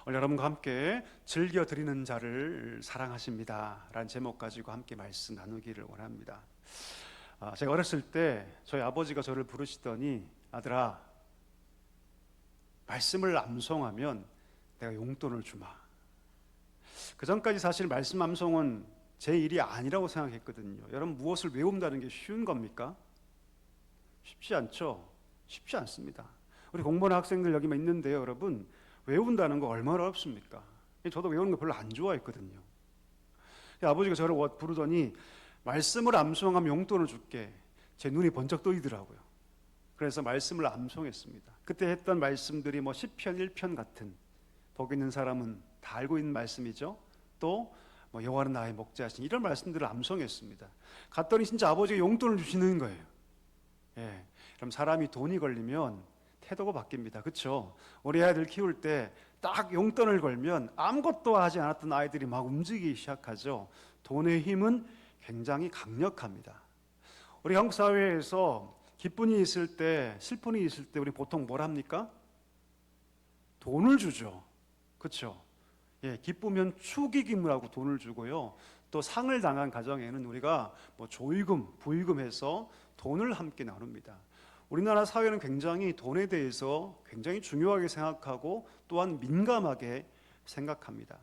오늘 여러분과 함께 즐겨 드리는 자를 사랑하십니다 라는 제목 가지고 함께 말씀 나누기를 원합니다. 제가 어렸을 때 저희 아버지가 저를 부르시더니, 아들아, 말씀을 암송하면 내가 용돈을 주마. 그 전까지 사실 말씀 암송은 제 일이 아니라고 생각했거든요. 여러분, 무엇을 외운다는 게 쉬운 겁니까? 쉽지 않죠. 쉽지 않습니다. 우리 공부하는 학생들 여기만 있는데요, 여러분, 외운다는 거 얼마나 어렵습니까? 저도 외우는 거 별로 안 좋아했거든요. 아버지가 저를 부르더니 말씀을 암송하면 용돈을 줄게. 제 눈이 번쩍 뜨이더라고요. 그래서 말씀을 암송했습니다. 그때 했던 말씀들이 시편 1편 같은, 복 있는 사람은 다 알고 있는 말씀이죠. 또 여호와는 나의 목자시니, 이런 말씀들을 암송했습니다. 갔더니 진짜 아버지가 용돈을 주시는 거예요. 그럼 사람이 돈이 걸리면 태도가 바뀝니다. 그렇죠? 우리 아이들 키울 때 딱 용돈을 걸면 아무것도 하지 않았던 아이들이 막 움직이기 시작하죠. 돈의 힘은 굉장히 강력합니다. 우리 한국 사회에서 기쁜 일이 있을 때, 슬픈 일이 있을 때 우리 보통 뭘 합니까? 돈을 주죠. 그렇죠? 기쁘면 축의금이라고 돈을 주고요. 또 상을 당한 가정에는 우리가 조의금, 부의금해서 돈을 함께 나눕니다. 우리나라 사회는 굉장히 돈에 대해서 굉장히 중요하게 생각하고 또한 민감하게 생각합니다.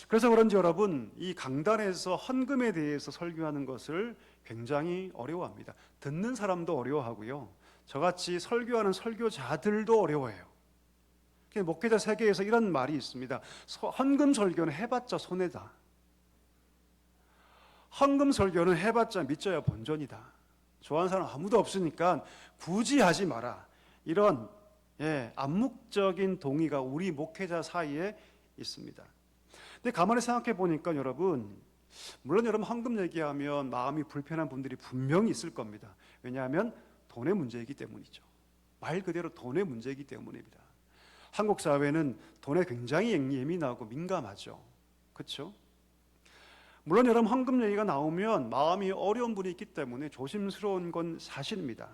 그래서 그런지 여러분, 이 강단에서 헌금에 대해서 설교하는 것을 굉장히 어려워합니다. 듣는 사람도 어려워하고요, 저같이 설교하는 설교자들도 어려워해요. 목회자 세계에서 이런 말이 있습니다. 헌금 설교는 해봤자 손해다. 헌금 설교는 해봤자 밑져야 본전이다. 좋아하는 사람 아무도 없으니까 굳이 하지 마라. 이런 암묵적인 동의가 우리 목회자 사이에 있습니다. 근데 가만히 생각해 보니까 여러분, 물론 여러분 헌금 얘기하면 마음이 불편한 분들이 분명히 있을 겁니다. 왜냐하면 돈의 문제이기 때문이죠. 말 그대로 돈의 문제이기 때문입니다. 한국 사회는 돈에 굉장히 예민하고 민감하죠. 그렇죠? 물론 여러분, 헌금 얘기가 나오면 마음이 어려운 분이 있기 때문에 조심스러운 건 사실입니다.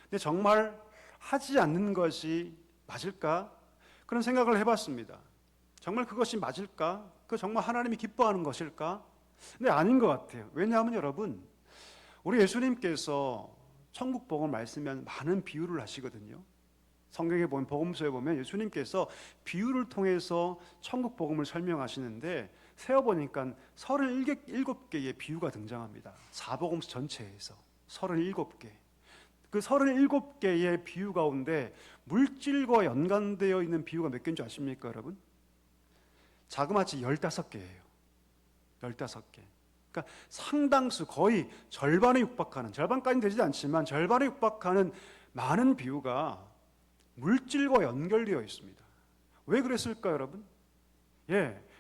근데 정말 하지 않는 것이 맞을까? 그런 생각을 해봤습니다. 정말 그것이 맞을까? 그 정말 하나님이 기뻐하는 것일까? 근데 아닌 것 같아요. 왜냐하면 여러분, 우리 예수님께서 천국 복음을 말씀하면 많은 비유를 하시거든요. 성경에 보면, 복음서에 보면 예수님께서 비유를 통해서 천국 복음을 설명하시는데 세어보니까 37개의 비유가 등장합니다. 사복음서 전체에서 37개. 그 37개의 비유 가운데 물질과 연관되어 있는 비유가 몇 개인 줄 아십니까, 여러분? 자그마치 15개예요. 15개. 그러니까 상당수, 거의 절반에 육박하는, 절반까지는 되지 않지만 절반에 육박하는 많은 비유가 물질과 연결되어 있습니다. 왜 그랬을까요, 여러분?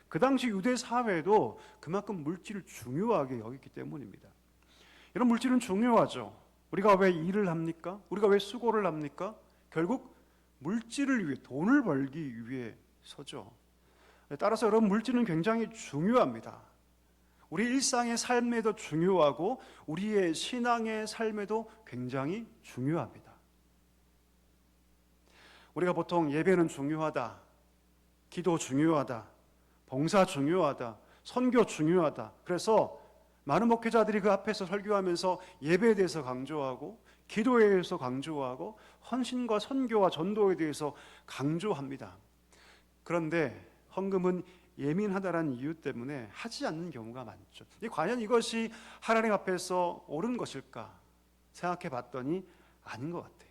그 당시 유대 사회도 그만큼 물질을 중요하게 여겼기 때문입니다. 이런 물질은 중요하죠. 우리가 왜 일을 합니까? 우리가 왜 수고를 합니까? 결국 물질을 위해, 돈을 벌기 위해서죠. 따라서 여러분, 물질은 굉장히 중요합니다. 우리 일상의 삶에도 중요하고 우리의 신앙의 삶에도 굉장히 중요합니다. 우리가 보통 예배는 중요하다, 기도 중요하다, 봉사 중요하다, 선교 중요하다. 그래서 많은 목회자들이 그 앞에서 설교하면서 예배에 대해서 강조하고, 기도에 대해서 강조하고, 헌신과 선교와 전도에 대해서 강조합니다. 그런데 헌금은 예민하다는 이유 때문에 하지 않는 경우가 많죠. 과연 이것이 하나님 앞에서 옳은 것일까 생각해 봤더니 아닌 것 같아요.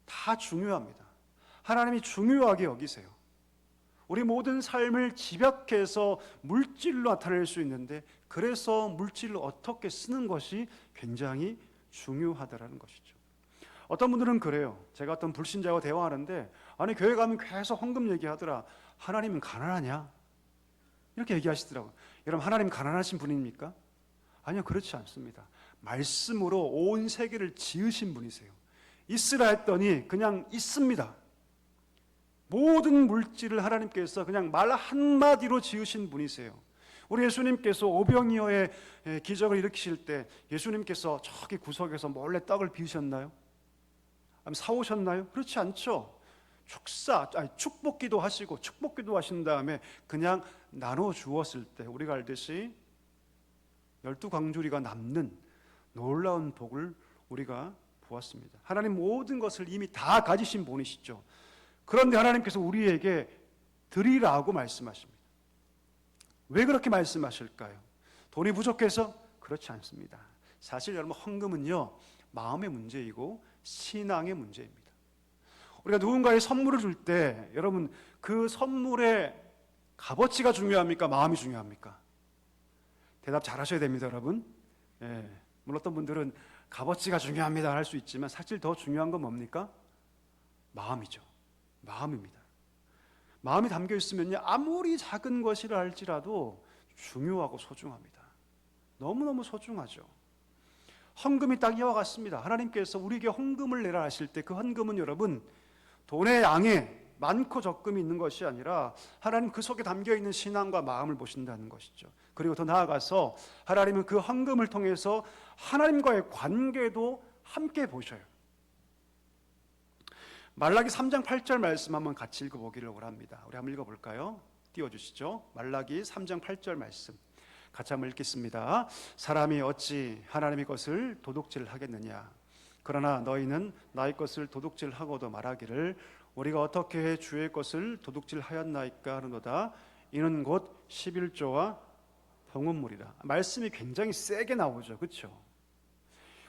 다 중요합니다. 하나님이 중요하게 여기세요. 우리 모든 삶을 집약해서 물질로 나타낼 수 있는데, 그래서 물질을 어떻게 쓰는 것이 굉장히 중요하다는 것이죠. 어떤 분들은 그래요. 제가 어떤 불신자와 대화하는데, 아니 교회 가면 계속 헌금 얘기하더라. 하나님은 가난하냐? 이렇게 얘기하시더라고요. 여러분, 하나님 가난하신 분입니까? 아니요, 그렇지 않습니다. 말씀으로 온 세계를 지으신 분이세요. 있으라 했더니 그냥 있습니다. 모든 물질을 하나님께서 그냥 말 한마디로 지으신 분이세요. 우리 예수님께서 오병이어의 기적을 일으키실 때 예수님께서 저기 구석에서 몰래 떡을 비우셨나요? 아니면 사오셨나요? 그렇지 않죠. 축복기도 하시고 축복기도 하신 다음에 그냥 나눠 주었을 때 우리가 알듯이 12광주리가 남는 놀라운 복을 우리가 보았습니다. 하나님 모든 것을 이미 다 가지신 분이시죠. 그런데 하나님께서 우리에게 드리라고 말씀하십니다. 왜 그렇게 말씀하실까요? 돈이 부족해서? 그렇지 않습니다. 사실 여러분, 헌금은요, 마음의 문제이고 신앙의 문제입니다. 우리가 누군가에 선물을 줄 때 여러분, 그 선물의 값어치가 중요합니까? 마음이 중요합니까? 대답 잘 하셔야 됩니다, 여러분. 예, 물론 어떤 분들은 값어치가 중요합니다 할 수 있지만 사실 더 중요한 건 뭡니까? 마음이죠. 마음입니다. 마음이 담겨 있으면요, 아무리 작은 것이라 할지라도 중요하고 소중합니다. 너무너무 소중하죠. 헌금이 딱 이와 같습니다. 하나님께서 우리에게 헌금을 내라 하실 때 그 헌금은 여러분, 돈의 양에 많고 적금이 있는 것이 아니라 하나님 그 속에 담겨있는 신앙과 마음을 보신다는 것이죠. 그리고 더 나아가서 하나님은 그 헌금을 통해서 하나님과의 관계도 함께 보셔요. 말라기 3장 8절 말씀 한번 같이 읽어보기를 원합니다. 우리 한번 읽어볼까요? 띄워주시죠. 말라기 3장 8절 말씀 같이 한번 읽겠습니다. 사람이 어찌 하나님의 것을 도둑질하겠느냐. 그러나 너희는 나의 것을 도둑질하고도 말하기를 우리가 어떻게 해 주의 것을 도둑질하였나이까 하는도다. 이는 곧 11조와 봉헌물이라. 말씀이 굉장히 세게 나오죠. 그렇죠?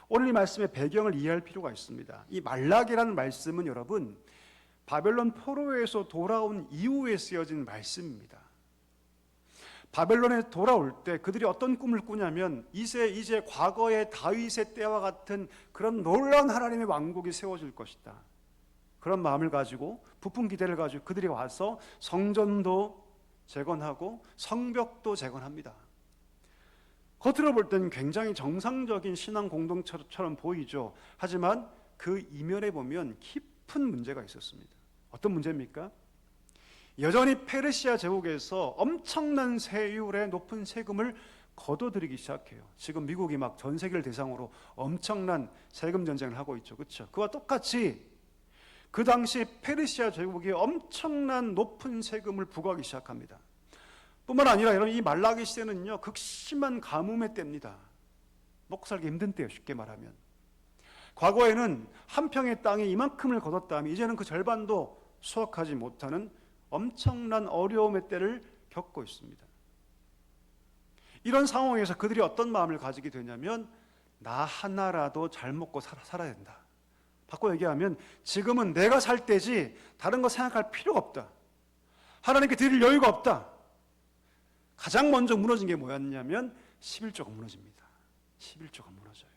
오늘 이 말씀의 배경을 이해할 필요가 있습니다. 이 말라기라는 말씀은 여러분, 바벨론 포로에서 돌아온 이후에 쓰여진 말씀입니다. 바벨론에 돌아올 때 그들이 어떤 꿈을 꾸냐면 이제 과거의 다윗의 때와 같은 그런 놀라운 하나님의 왕국이 세워질 것이다. 그런 마음을 가지고 부푼 기대를 가지고 그들이 와서 성전도 재건하고 성벽도 재건합니다. 겉으로 볼 때는 굉장히 정상적인 신앙 공동체처럼 보이죠. 하지만 그 이면에 보면 깊은 문제가 있었습니다. 어떤 문제입니까? 여전히 페르시아 제국에서 엄청난 세율의 높은 세금을 거둬들이기 시작해요. 지금 미국이 막 전 세계를 대상으로 엄청난 세금 전쟁을 하고 있죠. 그렇죠? 그와 똑같이 그 당시 페르시아 제국이 엄청난 높은 세금을 부과하기 시작합니다. 뿐만 아니라 여러분, 이 말라기 시대는요, 극심한 가뭄의 때입니다. 먹고 살기 힘든 때예요, 쉽게 말하면. 과거에는 한 평의 땅에 이만큼을 거뒀다면 이제는 그 절반도 수확하지 못하는 엄청난 어려움의 때를 겪고 있습니다. 이런 상황에서 그들이 어떤 마음을 가지게 되냐면 나 하나라도 잘 먹고 살아야 된다. 바꿔 얘기하면 지금은 내가 살 때지 다른 거 생각할 필요가 없다. 하나님께 드릴 여유가 없다. 가장 먼저 무너진 게 뭐였냐면 11조가 무너집니다. 11조가 무너져요.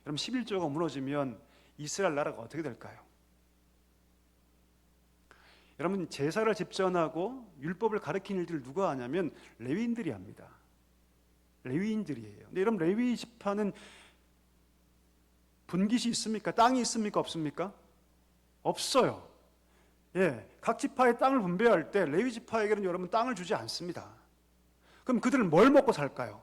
여러분, 11조가 무너지면 이스라엘 나라가 어떻게 될까요? 여러분, 제사를 집전하고 율법을 가르치는 일들을 누가 하냐면 레위인들이 합니다. 레위인들이에요. 근데 여러분, 레위 지파는 분깃이 있습니까? 땅이 있습니까? 없습니까? 없어요. 예, 각 지파의 땅을 분배할 때 레위 지파에게는 여러분 땅을 주지 않습니다. 그럼 그들은 뭘 먹고 살까요?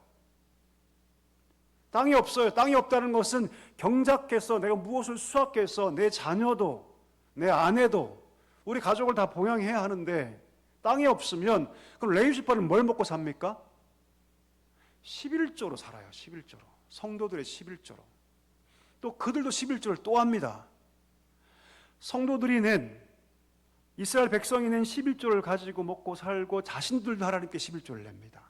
땅이 없어요. 땅이 없다는 것은 경작해서 내가 무엇을 수확해서 내 자녀도 내 아내도 우리 가족을 다 봉양해야 하는데 땅이 없으면 그럼 레위 지파는 뭘 먹고 삽니까? 11조로 살아요. 11조로. 성도들의 11조로. 또 그들도 11조를 또 합니다. 성도들이 낸 이스라엘 백성이 낸 11조를 가지고 먹고 살고 자신들도 하나님께 11조를 냅니다.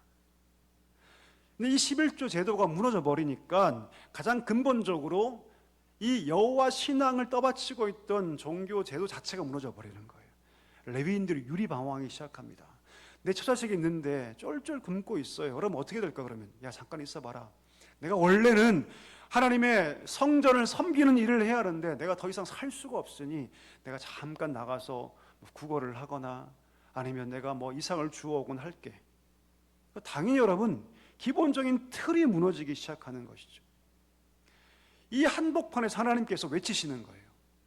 근데 이 11조 제도가 무너져 버리니까 가장 근본적으로 이 여호와 신앙을 떠받치고 있던 종교 제도 자체가 무너져 버리는 거예요. 레위인들이 유리방황하기 시작합니다. 내 처자식이 있는데 쫄쫄 굶고 있어요. 그럼 어떻게 될까? 그러면 야, 잠깐 있어봐라. 내가 원래는 하나님의 성전을 섬기는 일을 해야 하는데 내가 더 이상 살 수가 없으니 내가 잠깐 나가서 구걸을 하거나 아니면 내가 뭐 이상을 주워오곤 할게. 당연히 여러분, 기본적인 틀이 무너지기 시작하는 것이죠. 이 한복판에서 하나님께서 외치시는 거예요.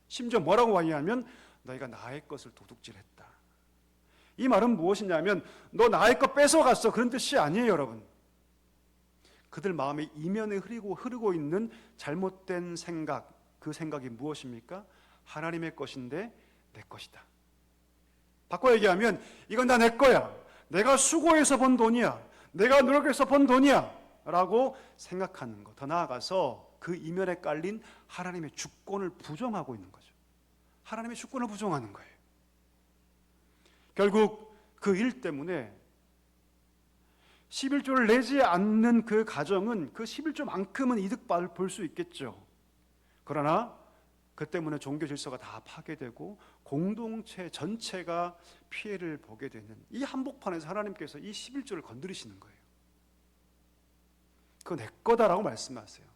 심지어 뭐라고 하냐면 너희가 나의 것을 도둑질했다. 이 말은 무엇이냐면 너 나의 것 뺏어갔어, 그런 뜻이 아니에요. 여러분, 그들 마음에 이면에 흐르고 있는 잘못된 생각, 그 생각이 무엇입니까? 하나님의 것인데 내 것이다. 바꿔 얘기하면 이건 다 내 거야. 내가 수고해서 번 돈이야. 내가 노력해서 번 돈이야. 라고 생각하는 것. 더 나아가서 그 이면에 깔린 하나님의 주권을 부정하고 있는 거죠. 하나님의 주권을 부정하는 거예요. 결국 그 일 때문에 11조를 내지 않는 그 가정은 그 11조만큼은 이득 볼 수 있겠죠. 그러나 그 때문에 종교 질서가 다 파괴되고 공동체 전체가 피해를 보게 되는 이 한복판에서 하나님께서 이 11조를 건드리시는 거예요. 그거 내 거다라고 말씀하세요.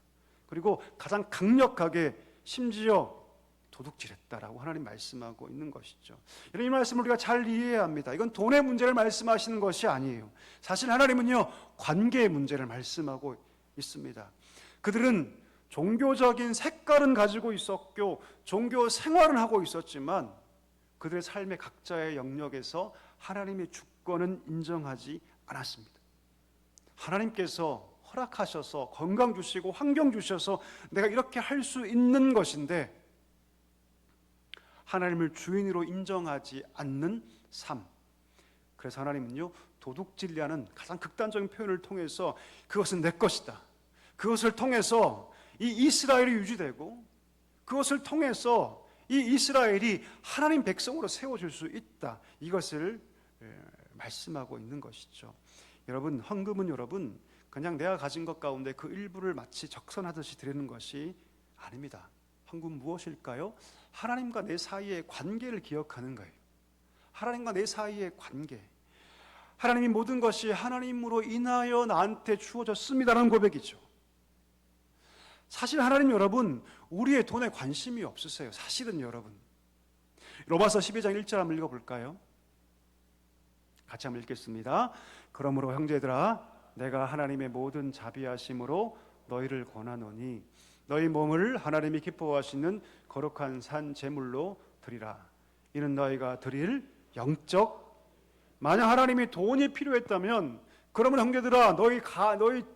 그리고 가장 강력하게 심지어 도둑질했다라고 하나님 말씀하고 있는 것이죠. 이 말씀을 우리가 잘 이해해야 합니다. 이건 돈의 문제를 말씀하시는 것이 아니에요. 사실 하나님은요, 관계의 문제를 말씀하고 있습니다. 그들은 종교적인 색깔은 가지고 있었고 종교 생활은 하고 있었지만 그들의 삶의 각자의 영역에서 하나님의 주권은 인정하지 않았습니다. 하나님께서 허락하셔서 건강 주시고 환경 주셔서 내가 이렇게 할 수 있는 것인데 하나님을 주인으로 인정하지 않는 삶. 그래서 하나님은요, 도둑질이라는 가장 극단적인 표현을 통해서 그것은 내 것이다. 그것을 통해서 이 이스라엘이 유지되고 그것을 통해서 이 이스라엘이 하나님 백성으로 세워질 수 있다. 이것을 말씀하고 있는 것이죠. 여러분, 헌금은 여러분 그냥 내가 가진 것 가운데 그 일부를 마치 적선하듯이 드리는 것이 아닙니다. 헌금 무엇일까요? 하나님과 내 사이의 관계를 기억하는 거예요. 하나님과 내 사이의 관계. 하나님이 모든 것이 하나님으로 인하여 나한테 주어졌습니다라는 고백이죠. 사실 하나님 여러분, 우리의 돈에 관심이 없으세요. 사실은 여러분. 로마서 12장 1절 한번 읽어볼까요? 같이 한번 읽겠습니다. 그러므로 형제들아, 내가 하나님의 모든 자비하심으로 너희를 권하노니 너희 몸을 하나님이 기뻐하시는 거룩한 산 제물로 드리라. 이는 너희가 드릴 영적. 만약 하나님이 돈이 필요했다면 그러면 형제들아 너희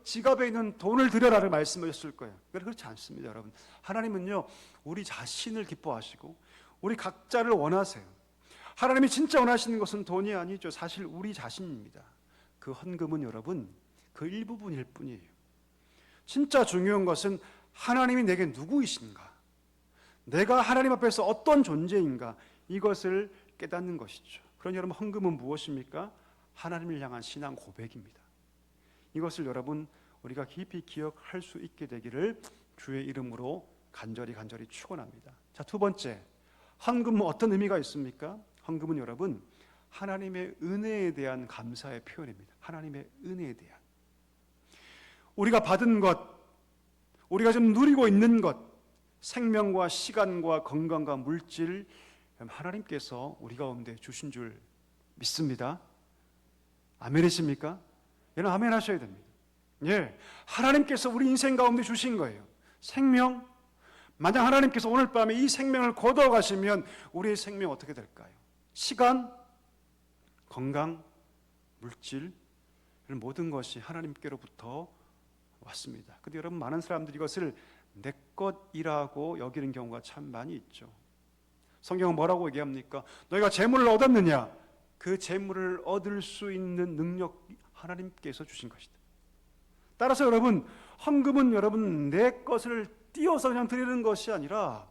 지갑에 있는 돈을 드려라를 말씀하셨을 거예요. 그렇지 않습니다, 여러분. 하나님은요, 우리 자신을 기뻐하시고 우리 각자를 원하세요. 하나님이 진짜 원하시는 것은 돈이 아니죠. 사실 우리 자신입니다. 그 헌금은 여러분 그 일부분일 뿐이에요. 진짜 중요한 것은 하나님이 내게 누구이신가, 내가 하나님 앞에서 어떤 존재인가, 이것을 깨닫는 것이죠. 그러니 여러분, 헌금은 무엇입니까? 하나님을 향한 신앙 고백입니다. 이것을 여러분 우리가 깊이 기억할 수 있게 되기를 주의 이름으로 간절히 축원합니다. 자, 두 번째, 헌금은 어떤 의미가 있습니까? 헌금은 여러분 하나님의 은혜에 대한 감사의 표현입니다. 하나님의 은혜에 대한, 우리가 받은 것, 우리가 지금 누리고 있는 것, 생명과 시간과 건강과 물질, 하나님께서 우리 가운데 주신 줄 믿습니다. 아멘이십니까? 여러분 아멘 하셔야 됩니다. 예, 하나님께서 우리 인생 가운데 주신 거예요. 생명. 만약 하나님께서 오늘 밤에 이 생명을 거둬 가시면 우리의 생명 어떻게 될까요? 시간, 건강, 물질, 이런 모든 것이 하나님께로부터 왔습니다. 근데 여러분, 많은 사람들이 이것을 내 것이라고 여기는 경우가 참 많이 있죠. 성경은 뭐라고 얘기합니까? 너희가 재물을 얻었느냐? 그 재물을 얻을 수 있는 능력 하나님께서 주신 것이다. 따라서 여러분, 헌금은 여러분 내 것을 띄어서 그냥 드리는 것이 아니라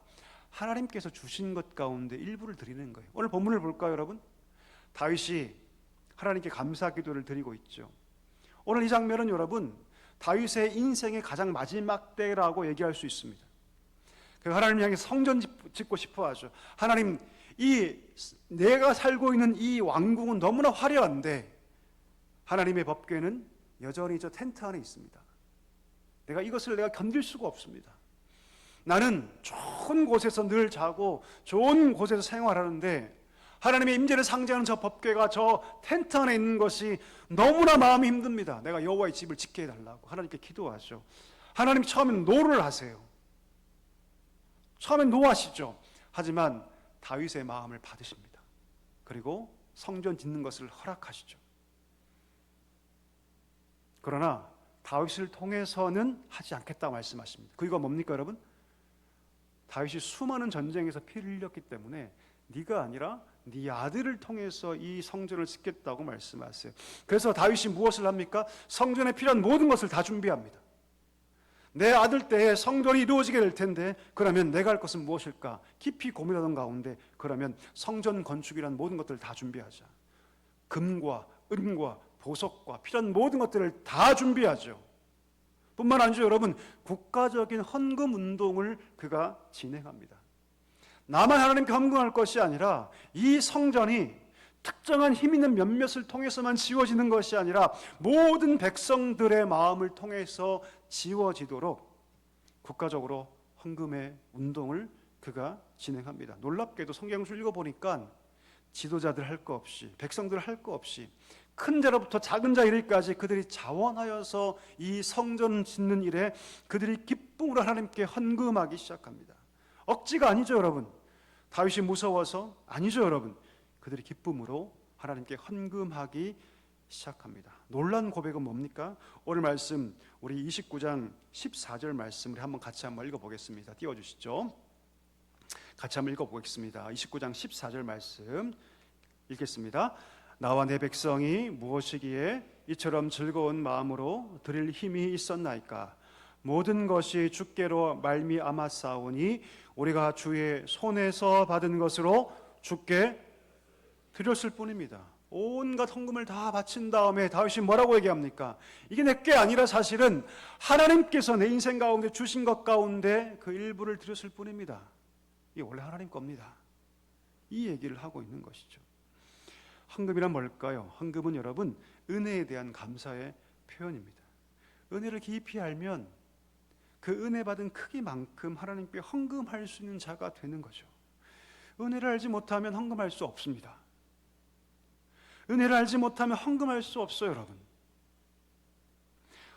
하나님께서 주신 것 가운데 일부를 드리는 거예요. 오늘 본문을 볼까요, 여러분? 다윗이 하나님께 감사 기도를 드리고 있죠. 오늘 이 장면은 여러분 다윗의 인생의 가장 마지막 때라고 얘기할 수 있습니다. 그 하나님 향해 성전 짓고 싶어 하죠. 하나님, 이 내가 살고 있는 이 왕궁은 너무나 화려한데 하나님의 법궤는 여전히 저 텐트 안에 있습니다. 이것을 내가 견딜 수가 없습니다. 나는 좋은 곳에서 늘 자고 좋은 곳에서 생활하는데 하나님의 임재를 상징하는 저 법궤가 저 텐트 안에 있는 것이 너무나 마음이 힘듭니다. 내가 여호와의 집을 짓게 해달라고 하나님께 기도하죠. 하나님 처음엔 노를 하세요. 처음엔 노하시죠. 하지만 다윗의 마음을 받으십니다. 그리고 성전 짓는 것을 허락하시죠. 그러나 다윗을 통해서는 하지 않겠다고 말씀하십니다. 그 이유가 뭡니까, 여러분? 다윗이 수많은 전쟁에서 피를 흘렸기 때문에 네가 아니라 네 아들을 통해서 이 성전을 짓겠다고 말씀하세요. 그래서 다윗이 무엇을 합니까? 성전에 필요한 모든 것을 다 준비합니다. 내 아들 때에 성전이 이루어지게 될 텐데 그러면 내가 할 것은 무엇일까? 깊이 고민하던 가운데 그러면 성전 건축이란 모든 것들을 다 준비하자. 금과 은과 보석과 필요한 모든 것들을 다 준비하죠. 뿐만 아니죠, 여러분. 국가적인 헌금 운동을 그가 진행합니다. 나만 하나님께 헌금할 것이 아니라 이 성전이 특정한 힘 있는 몇몇을 통해서만 지워지는 것이 아니라 모든 백성들의 마음을 통해서 지워지도록 국가적으로 헌금의 운동을 그가 진행합니다. 놀랍게도 성경을 읽어보니까 지도자들 할 거 없이, 백성들 할 거 없이 큰 자로부터 작은 자 이르기까지 그들이 자원하여서 이 성전 짓는 일에 그들이 기쁨으로 하나님께 헌금하기 시작합니다. 억지가 아니죠, 여러분. 다윗이 무서워서 아니죠, 여러분. 그들이 기쁨으로 하나님께 헌금하기 시작합니다. 놀란 고백은 뭡니까? 오늘 말씀 우리 29장 14절 말씀을 같이 한번 읽어보겠습니다. 띄워주시죠. 같이 한번 읽어보겠습니다. 29장 14절 말씀 읽겠습니다. 나와 내 백성이 무엇이기에 이처럼 즐거운 마음으로 드릴 힘이 있었나이까? 모든 것이 주께로 말미암았사오니 우리가 주의 손에서 받은 것으로 주께 드렸을 뿐입니다. 온갖 헌금을 다 바친 다음에 다윗이 뭐라고 얘기합니까? 이게 내 게 아니라 사실은 하나님께서 내 인생 가운데 주신 것 가운데 그 일부를 드렸을 뿐입니다. 이게 원래 하나님 겁니다. 이 얘기를 하고 있는 것이죠. 헌금이란 뭘까요? 헌금은 여러분 은혜에 대한 감사의 표현입니다. 은혜를 깊이 알면 그 은혜 받은 크기만큼 하나님께 헌금할 수 있는 자가 되는 거죠. 은혜를 알지 못하면 헌금할 수 없습니다. 은혜를 알지 못하면 헌금할 수 없어요, 여러분.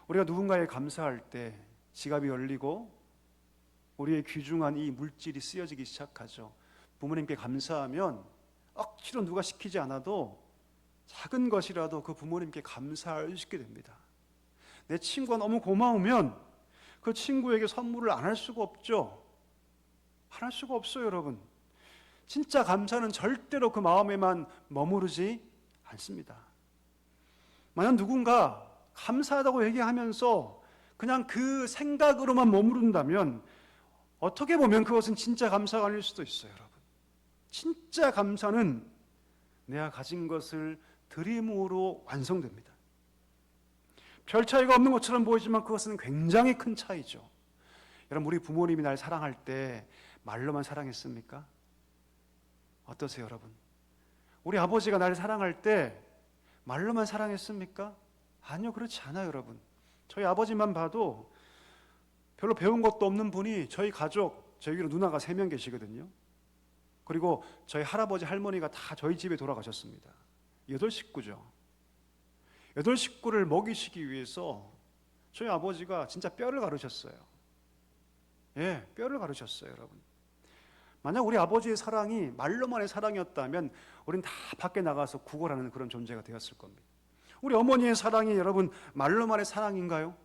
우리가 누군가에 감사할 때 지갑이 열리고 우리의 귀중한 이 물질이 쓰여지기 시작하죠. 부모님께 감사하면 억지로 누가 시키지 않아도 작은 것이라도 그 부모님께 감사할 수 있게 됩니다. 내 친구가 너무 고마우면 그 친구에게 선물을 안 할 수가 없죠. 안 할 수가 없어요, 여러분. 진짜 감사는 절대로 그 마음에만 머무르지 않습니다. 만약 누군가 감사하다고 얘기하면서 그냥 그 생각으로만 머무른다면 어떻게 보면 그것은 진짜 감사가 아닐 수도 있어요, 여러분. 진짜 감사는 내가 가진 것을 드림으로 완성됩니다. 별 차이가 없는 것처럼 보이지만 그것은 굉장히 큰 차이죠. 여러분, 우리 부모님이 날 사랑할 때 말로만 사랑했습니까? 어떠세요, 여러분? 우리 아버지가 나를 사랑할 때 말로만 사랑했습니까? 아니요, 그렇지 않아요, 여러분. 저희 아버지만 봐도 별로 배운 것도 없는 분이 저희 가족, 저희 위로 누나가 3명 계시거든요. 그리고 저희 할아버지, 할머니가 다 저희 집에 돌아가셨습니다. 8식구죠. 8식구를 먹이시기 위해서 저희 아버지가 진짜 뼈를 가르셨어요. 예, 뼈를 가르셨어요, 여러분. 만약 우리 아버지의 사랑이 말로만의 사랑이었다면 우리는 다 밖에 나가서 구걸하는 그런 존재가 되었을 겁니다. 우리 어머니의 사랑이 여러분 말로만의 사랑인가요?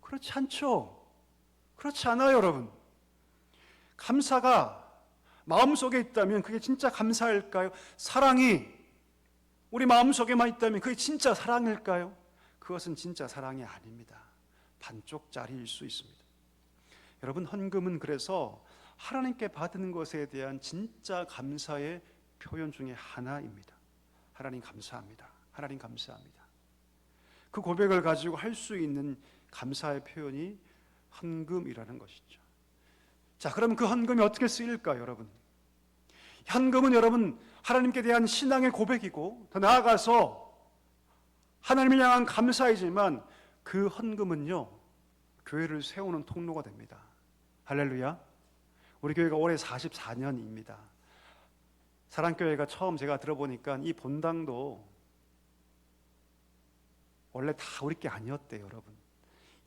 그렇지 않죠. 그렇지 않아요, 여러분. 감사가 마음속에 있다면 그게 진짜 감사일까요? 사랑이 우리 마음속에만 있다면 그게 진짜 사랑일까요? 그것은 진짜 사랑이 아닙니다. 반쪽짜리일 수 있습니다. 여러분, 헌금은 그래서 하나님께 받은 것에 대한 진짜 감사의 표현 중에 하나입니다. 하나님 감사합니다. 하나님 감사합니다. 그 고백을 가지고 할 수 있는 감사의 표현이 헌금이라는 것이죠. 자, 그럼 그 헌금이 어떻게 쓰일까요, 여러분? 헌금은 여러분 하나님께 대한 신앙의 고백이고 더 나아가서 하나님을 향한 감사이지만 그 헌금은요 교회를 세우는 통로가 됩니다. 할렐루야. 우리 교회가 올해 44년입니다. 사랑교회가 처음 제가 들어보니까 이 본당도 원래 다 우리 게 아니었대요, 여러분.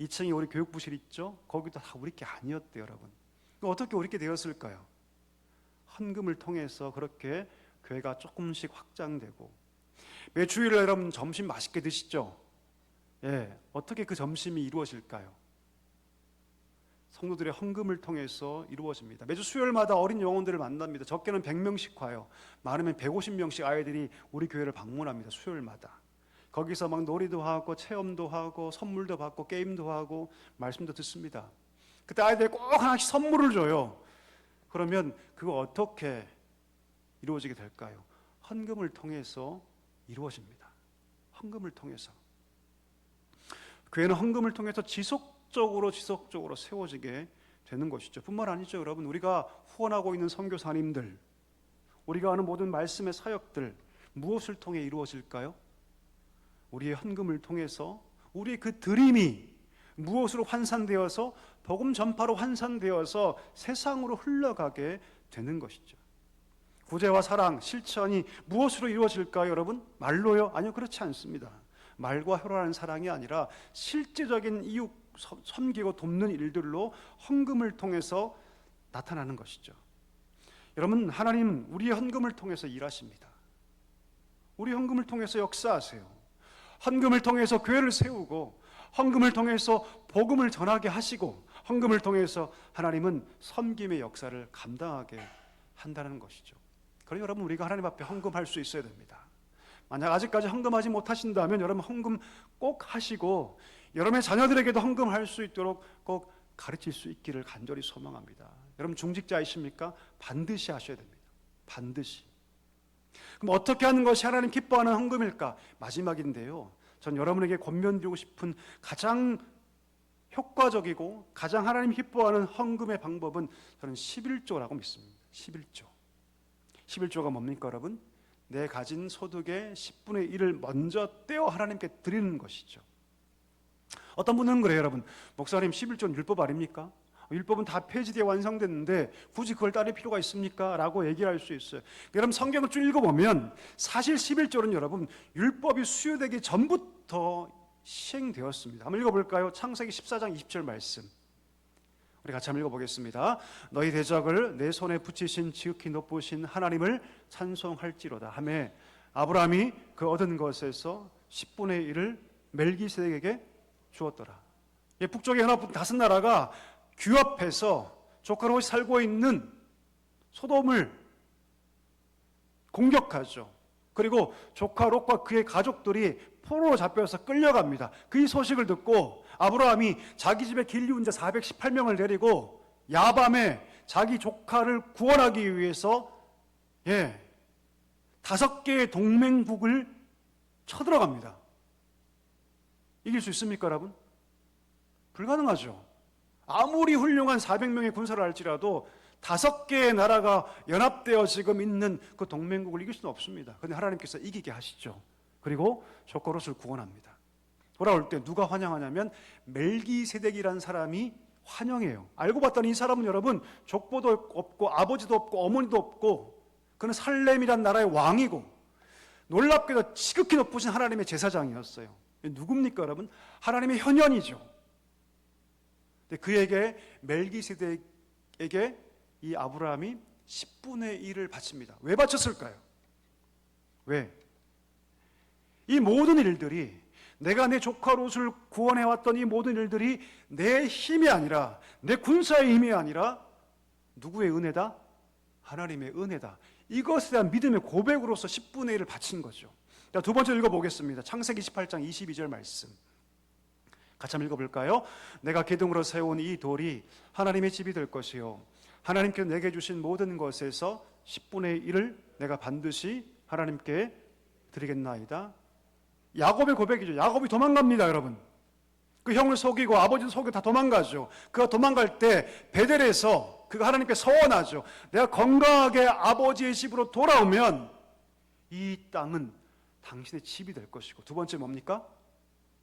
2층에 우리 교육부실 있죠? 거기도 다 우리 게 아니었대요, 여러분. 어떻게 우리 게 되었을까요? 헌금을 통해서 그렇게 교회가 조금씩 확장되고, 매 주일에 여러분 점심 맛있게 드시죠? 예, 어떻게 그 점심이 이루어질까요? 성도들의 헌금을 통해서 이루어집니다. 매주 수요일마다 어린 영혼들을 만납니다. 적게는 100명씩 와요. 많으면 150명씩 아이들이 우리 교회를 방문합니다. 수요일마다. 거기서 막 놀이도 하고 체험도 하고 선물도 받고 게임도 하고 말씀도 듣습니다. 그때 아이들이 꼭 하나씩 선물을 줘요. 그러면 그거 어떻게 이루어지게 될까요? 헌금을 통해서 이루어집니다. 헌금을 통해서. 교회는 헌금을 통해서 지속적으로 세워지게 되는 것이죠. 뿐만 아니죠, 여러분. 우리가 후원하고 있는 선교사님들, 우리가 하는 모든 말씀의 사역들 무엇을 통해 이루어질까요? 우리의 헌금을 통해서 우리의 그 드림이 무엇으로 환산되어서 복음 전파로 환산되어서 세상으로 흘러가게 되는 것이죠. 구제와 사랑, 실천이 무엇으로 이루어질까요, 여러분? 말로요? 아니요, 그렇지 않습니다. 말과 혀로하는 사랑이 아니라 실제적인 이웃 섬기고 돕는 일들로 헌금을 통해서 나타나는 것이죠. 여러분, 하나님 우리의 헌금을 통해서 일하십니다. 우리 헌금을 통해서 역사하세요. 헌금을 통해서 교회를 세우고 헌금을 통해서 복음을 전하게 하시고 헌금을 통해서 하나님은 섬김의 역사를 감당하게 한다는 것이죠. 그러니 여러분, 우리가 하나님 앞에 헌금할 수 있어야 됩니다. 만약 아직까지 헌금하지 못하신다면 여러분 헌금 꼭 하시고 여러분의 자녀들에게도 헌금할 수 있도록 꼭 가르칠 수 있기를 간절히 소망합니다. 여러분 중직자이십니까? 반드시 하셔야 됩니다. 반드시. 그럼 어떻게 하는 것이 하나님 기뻐하는 헌금일까? 마지막인데요, 전 여러분에게 권면드리고 싶은 가장 효과적이고 가장 하나님 기뻐하는 헌금의 방법은 저는 11조라고 믿습니다. 11조가 뭡니까, 여러분? 내 가진 소득의 10분의 1을 먼저 떼어 하나님께 드리는 것이죠. 어떤 분은 그래요, 여러분. 목사님, 11조는 율법 아닙니까? 율법은 다 폐지되어 완성됐는데 굳이 그걸 따를 필요가 있습니까? 라고 얘기를 할 수 있어요. 여러분, 성경을 쭉 읽어보면 사실 11조는 여러분 율법이 수요되기 전부터 시행되었습니다. 한번 읽어볼까요? 창세기 14장 20절 말씀, 우리 같이 한번 읽어보겠습니다. 너희 대적을 내 손에 붙이신 지극히 높으신 하나님을 찬송할지로다 하며 아브라함이 그 얻은 것에서 10분의 1을 멜기세덱에게 주었더라. 북쪽의 연합 다섯 나라가 규합해서 조카 롯이 살고 있는 소돔을 공격하죠. 그리고 조카 롯과 그의 가족들이 포로로 잡혀서 끌려갑니다. 그 소식을 듣고 아브라함이 자기 집에 길리운 자 418명을 데리고 야밤에 자기 조카를 구원하기 위해서 5개의 동맹국을 쳐들어갑니다. 이길 수 있습니까, 여러분? 불가능하죠. 아무리 훌륭한 400명의 군사를 할지라도 5개의 나라가 연합되어 지금 있는 그 동맹국을 이길 수는 없습니다. 그런데 하나님께서 이기게 하시죠. 그리고 조카 롯을 구원합니다. 돌아올 때 누가 환영하냐면 멜기세덱이라는 사람이 환영해요. 알고 봤더니 이 사람은 여러분 족보도 없고 아버지도 없고 어머니도 없고 그는 살렘이란 나라의 왕이고 놀랍게도 지극히 높으신 하나님의 제사장이었어요. 누굽니까, 여러분? 하나님의 현현이죠. 그에게 멜기세덱에게 이 아브라함이 10분의 1을 바칩니다. 왜 바쳤을까요? 왜? 이 모든 일들이, 내가 내 조카 롯을 구원해왔던 이 모든 일들이 내 힘이 아니라, 내 군사의 힘이 아니라 누구의 은혜다? 하나님의 은혜다. 이것에 대한 믿음의 고백으로서 10분의 1을 바친 거죠. 자, 두 번째 읽어보겠습니다. 창세기 28장 22절 말씀 같이 한번 읽어볼까요? 내가 기둥으로 세운 이 돌이 하나님의 집이 될 것이요 하나님께서 내게 주신 모든 것에서 10분의 1을 내가 반드시 하나님께 드리겠나이다. 야곱의 고백이죠. 야곱이 도망갑니다, 여러분. 그 형을 속이고 아버지도 속이고 다 도망가죠. 그가 도망갈 때 베델에서 그가 하나님께 서원하죠. 내가 건강하게 아버지의 집으로 돌아오면 이 땅은 당신의 집이 될 것이고, 두 번째 뭡니까?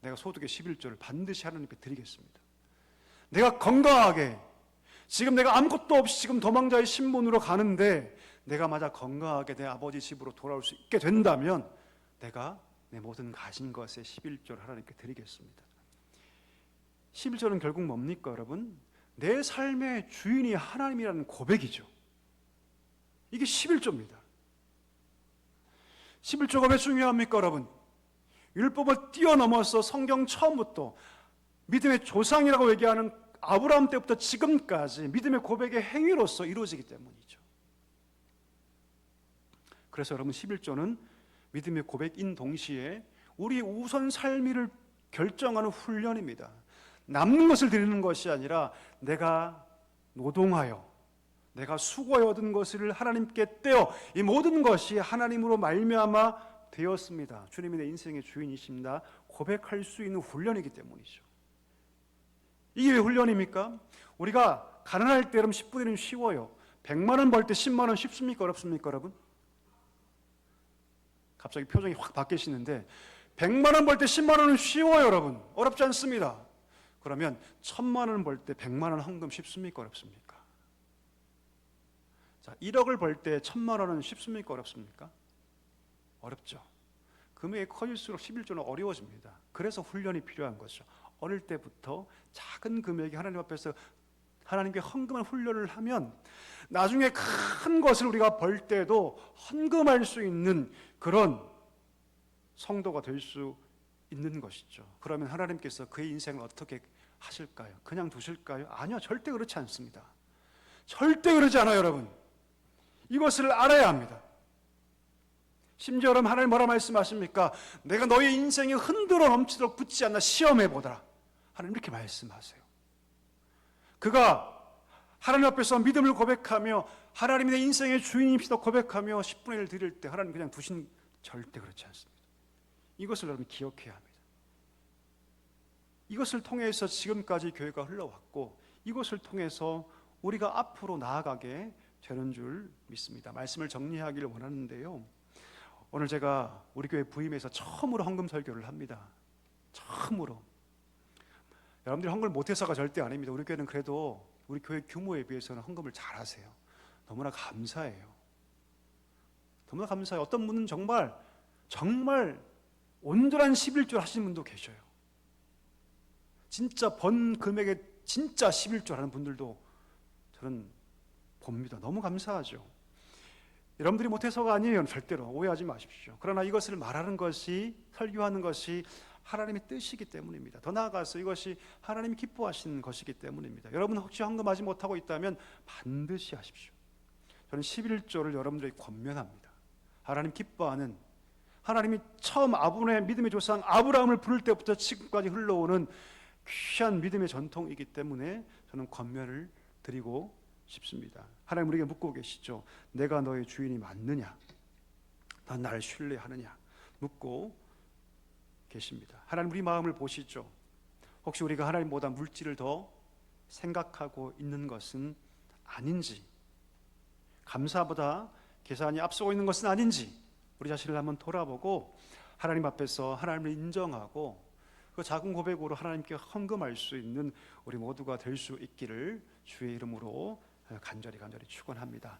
내가 소득의 11조를 반드시 하나님께 드리겠습니다. 내가 건강하게, 지금 내가 아무것도 없이 지금 도망자의 신분으로 가는데 내가 마저 건강하게 내 아버지 집으로 돌아올 수 있게 된다면 내가 내 모든 가진 것의 11조를 하나님께 드리겠습니다. 11조는 결국 뭡니까, 여러분? 내 삶의 주인이 하나님이라는 고백이죠. 이게 11조입니다. 11조가 왜 중요합니까, 여러분? 율법을 뛰어넘어서 성경 처음부터 믿음의 조상이라고 얘기하는 아브라함 때부터 지금까지 믿음의 고백의 행위로서 이루어지기 때문이죠. 그래서 여러분 11조는 믿음의 고백인 동시에 우리 우선 삶을 결정하는 훈련입니다. 남는 것을 드리는 것이 아니라 내가 노동하여 내가 수고해 얻은 것을 하나님께 떼어 이 모든 것이 하나님으로 말미암아 되었습니다. 주님이 내 인생의 주인이십니다. 고백할 수 있는 훈련이기 때문이죠. 이게 왜 훈련입니까? 우리가 가난할 때 여러분 10분의 1은 쉬워요. 100만 원 벌 때 10만 원 쉽습니까? 어렵습니까 여러분? 갑자기 표정이 확 바뀌시는데 100만 원 벌 때 10만 원은 쉬워요 여러분. 어렵지 않습니다. 그러면 1000만 원 벌 때 100만 원 헌금 쉽습니까? 어렵습니까? 자, 1억을 벌 때 1000만 원은 쉽습니까? 어렵습니까? 어렵죠. 금액이 커질수록 11조는 어려워집니다. 그래서 훈련이 필요한 거죠. 어릴 때부터 작은 금액이 하나님 앞에서 하나님께 헌금한 훈련을 하면 나중에 큰 것을 우리가 벌 때도 헌금할 수 있는 그런 성도가 될 수 있는 것이죠. 그러면 하나님께서 그의 인생을 어떻게 하실까요? 그냥 두실까요? 아니요, 절대 그렇지 않습니다. 절대 그러지 않아요, 여러분. 이것을 알아야 합니다. 심지어 여러분 하나님 뭐라 말씀하십니까? 내가 너의 인생이 흔들어 넘치도록 붙지 않나 시험해보더라. 하나님 이렇게 말씀하세요. 그가 하나님 앞에서 믿음을 고백하며 하나님이 내 인생의 주인이시다 고백하며 10분의 1 드릴 때 하나님 그냥 두신, 절대 그렇지 않습니다. 이것을 여러분 기억해야 합니다. 이것을 통해서 지금까지 교회가 흘러왔고 이것을 통해서 우리가 앞으로 나아가게 되는 줄 믿습니다. 말씀을 정리하기를 원하는데요, 오늘 제가 우리 교회 부임에서 처음으로 헌금 설교를 합니다. 처음으로. 여러분들이 헌금을 못해서가 절대 아닙니다. 우리 교회는 그래도 우리 교회 규모에 비해서는 헌금을 잘하세요. 너무나 감사해요. 너무나 감사해요. 어떤 분은 정말 온전한 11조 하시는 분도 계셔요. 진짜 번 금액에 진짜 11조 하는 분들도 저는 봅니다. 너무 감사하죠. 여러분들이 못해서가 아니에요. 절대로 오해하지 마십시오. 그러나 이것을 말하는 것이, 설교하는 것이 하나님의 뜻이기 때문입니다. 더 나아가서 이것이 하나님이 기뻐하시는 것이기 때문입니다. 여러분 혹시 헌금하지 못하고 있다면 반드시 하십시오. 저는 11조를 여러분들에게 권면합니다. 하나님 기뻐하는, 하나님이 처음 아브라함의 믿음의 조상 아브라함을 부를 때부터 지금까지 흘러오는 귀한 믿음의 전통이기 때문에 저는 권면을 드리고 싶습니다. 하나님 우리에게 묻고 계시죠. 내가 너의 주인이 맞느냐? 넌 나를 신뢰하느냐? 묻고 계십니다. 하나님 우리 마음을 보시죠. 혹시 우리가 하나님보다 물질을 더 생각하고 있는 것은 아닌지, 감사보다 계산이 앞서고 있는 것은 아닌지 우리 자신을 한번 돌아보고 하나님 앞에서 하나님을 인정하고 그 작은 고백으로 하나님께 헌금할 수 있는 우리 모두가 될 수 있기를 주의 이름으로 간절히 축원합니다.